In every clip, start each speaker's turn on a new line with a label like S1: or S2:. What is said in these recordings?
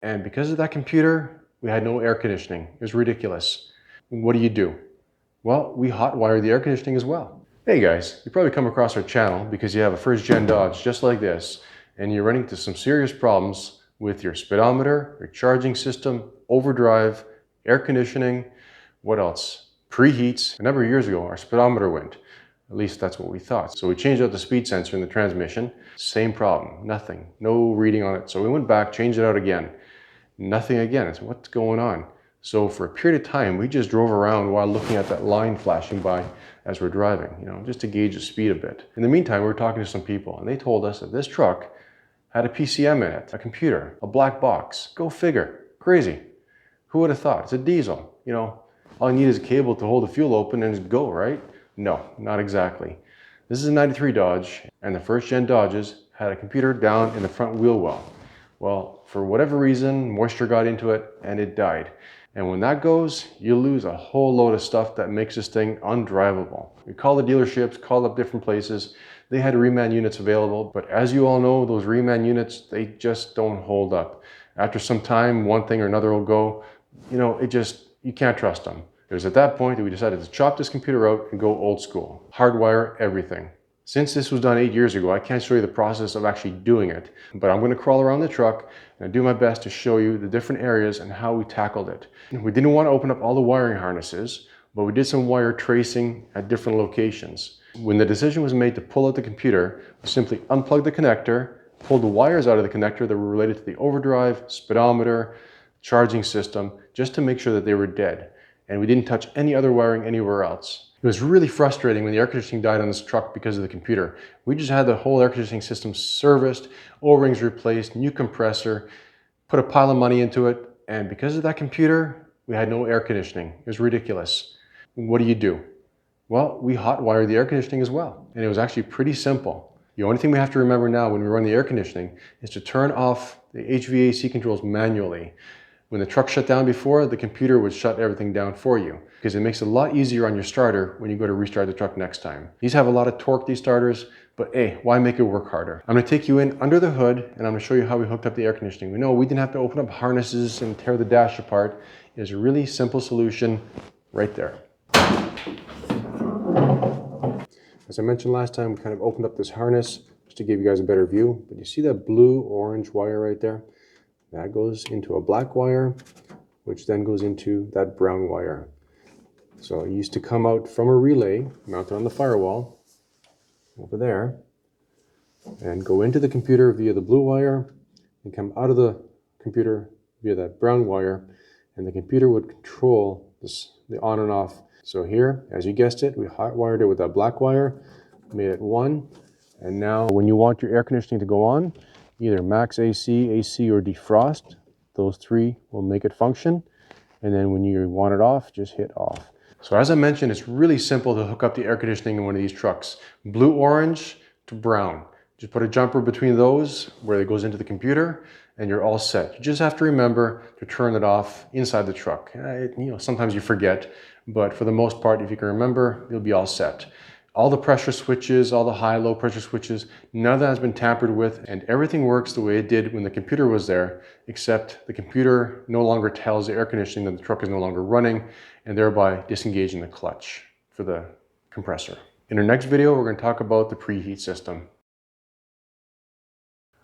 S1: And because of that computer, we had no air conditioning. It was ridiculous. What do? Well, we hotwire the air conditioning as well. Hey guys, you probably come across our channel because you have a first gen Dodge just like this, and you're running into some serious problems with your speedometer, your charging system, overdrive, air conditioning, what else? Preheats. A number of years ago, our speedometer went. At least that's what we thought. So we changed out the speed sensor in the transmission. Same problem, nothing, no reading on it. So we went back, changed it out again. Nothing again. So what's going on? So for a period of time, we just drove around while looking at that line flashing by as we're driving, just to gauge the speed a bit. In the meantime, we were talking to some people and they told us that this truck had a PCM in it, a computer, a black box. Go figure. Crazy. Who would have thought? It's a diesel. All you need is a cable to hold the fuel open and just go, right? No, not exactly. This is a 93 Dodge, and the first gen Dodges had a computer down in the front wheel well. Well, for whatever reason, moisture got into it and it died. And when that goes, you lose a whole load of stuff that makes this thing undrivable. We called the dealerships, called up different places. They had reman units available, but as you all know, those reman units, they just don't hold up. After some time, one thing or another will go, you can't trust them. It was at that point that we decided to chop this computer out and go old school. Hardwire everything. Since this was done 8 years ago, I can't show you the process of actually doing it, but I'm going to crawl around the truck and do my best to show you the different areas and how we tackled it. We didn't want to open up all the wiring harnesses, but we did some wire tracing at different locations. When the decision was made to pull out the computer, we simply unplugged the connector, pulled the wires out of the connector that were related to the overdrive, speedometer, charging system, just to make sure that they were dead. And we didn't touch any other wiring anywhere else. It was really frustrating when the air conditioning died on this truck because of the computer. We just had the whole air conditioning system serviced, O-rings replaced, new compressor, put a pile of money into it, and because of that computer, we had no air conditioning. It was ridiculous. What do? Well, we hotwired the air conditioning as well, and it was actually pretty simple. The only thing we have to remember now when we run the air conditioning is to turn off the HVAC controls manually. When the truck shut down before, the computer would shut everything down for you because it makes it a lot easier on your starter when you go to restart the truck next time. These have a lot of torque, these starters, but hey, why make it work harder? I'm going to take you in under the hood and I'm going to show you how we hooked up the air conditioning. We didn't have to open up harnesses and tear the dash apart. It's a really simple solution right there. As I mentioned last time, we kind of opened up this harness just to give you guys a better view, but you see that blue-orange wire right there? That goes into a black wire, which then goes into that brown wire. So it used to come out from a relay mounted on the firewall over there and go into the computer via the blue wire and come out of the computer via that brown wire, and the computer would control the on and off. So here, as you guessed it, we hotwired it with that black wire, made it one, and now when you want your air conditioning to go on, either max AC, AC, or defrost, those three will make it function. And then when you want it off, just hit off. So as I mentioned, it's really simple to hook up the air conditioning in one of these trucks. Blue-orange to brown. Just put a jumper between those where it goes into the computer and you're all set. You just have to remember to turn it off inside the truck. Sometimes you forget, but for the most part, if you can remember, you'll be all set. All the pressure switches, all the high-low pressure switches, none of that has been tampered with, and everything works the way it did when the computer was there, except the computer no longer tells the air conditioning that the truck is no longer running, and thereby disengaging the clutch for the compressor. In our next video, we're going to talk about the preheat system.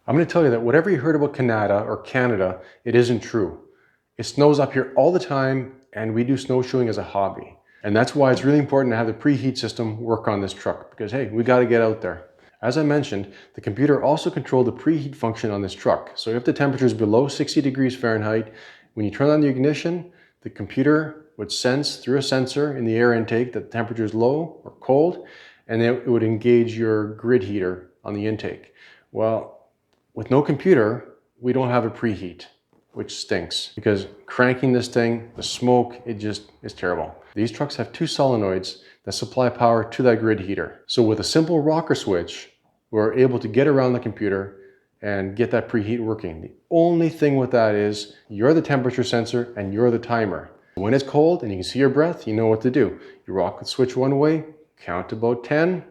S1: I'm going to tell you that whatever you heard about Canada, it isn't true. It snows up here all the time, and we do snowshoeing as a hobby. And that's why it's really important to have the preheat system work on this truck because, hey, we got to get out there. As I mentioned, the computer also controlled the preheat function on this truck. So if the temperature is below 60 degrees Fahrenheit, when you turn on the ignition, the computer would sense through a sensor in the air intake that the temperature is low or cold, and then it would engage your grid heater on the intake. Well, with no computer, we don't have a preheat, which stinks because cranking this thing, the smoke, it just is terrible. These trucks have two solenoids that supply power to that grid heater. So with a simple rocker switch, we're able to get around the computer and get that preheat working. The only thing with that is you're the temperature sensor and you're the timer. When it's cold and you can see your breath, you know what to do. You rock the switch one way, count to about 10,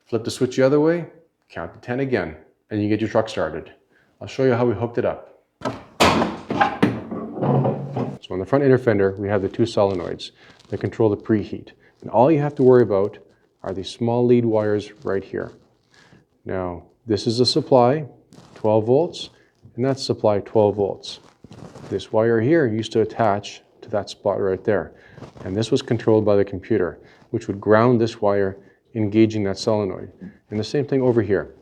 S1: flip the switch the other way, count to 10 again, and you get your truck started. I'll show you how we hooked it up. So on the front inner fender, we have the two solenoids that control the preheat. And all you have to worry about are these small lead wires right here. Now, this is a supply, 12 volts, and that's supply 12 volts. This wire here used to attach to that spot right there. And this was controlled by the computer, which would ground this wire engaging that solenoid. And the same thing over here.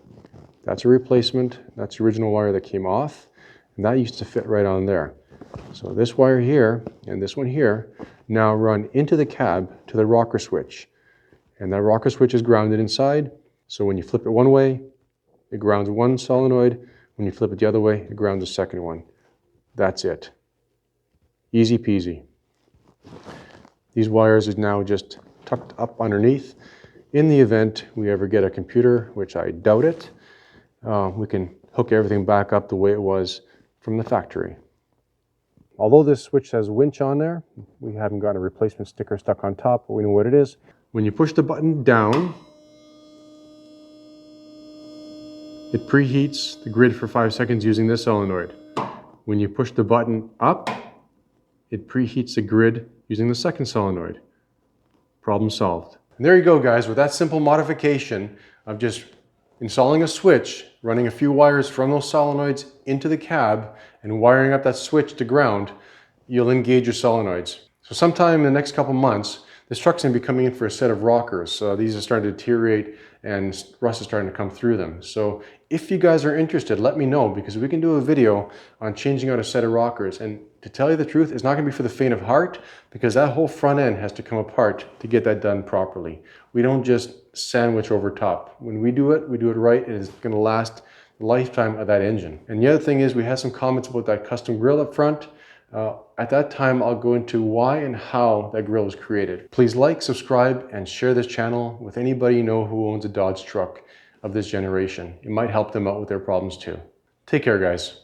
S1: That's a replacement, that's the original wire that came off, and that used to fit right on there. So this wire here and this one here now run into the cab to the rocker switch. And that rocker switch is grounded inside, so when you flip it one way, it grounds one solenoid. When you flip it the other way, it grounds the second one. That's it. Easy peasy. These wires is now just tucked up underneath. In the event we ever get a computer, which I doubt it, we can hook everything back up the way it was from the factory. Although this switch has winch on there, we haven't got a replacement sticker stuck on top, but we know what it is. When you push the button down, it preheats the grid for 5 seconds using this solenoid. When you push the button up, it preheats the grid using the second solenoid. Problem solved. And there you go, guys. With that simple modification of just installing a switch, running a few wires from those solenoids into the cab, and wiring up that switch to ground, you'll engage your solenoids. So sometime in the next couple months, this truck's going to be coming in for a set of rockers. These are starting to deteriorate and rust is starting to come through them. So if you guys are interested, let me know, because we can do a video on changing out a set of rockers. And to tell you the truth, it's not going to be for the faint of heart, because that whole front end has to come apart to get that done properly. We don't just sandwich over top. When we do it right, and it's going to last the lifetime of that engine. And the other thing is, we had some comments about that custom grille up front. At that time, I'll go into why and how that grille was created. Please like, subscribe, and share this channel with anybody you know who owns a Dodge truck of this generation. It might help them out with their problems too. Take care, guys.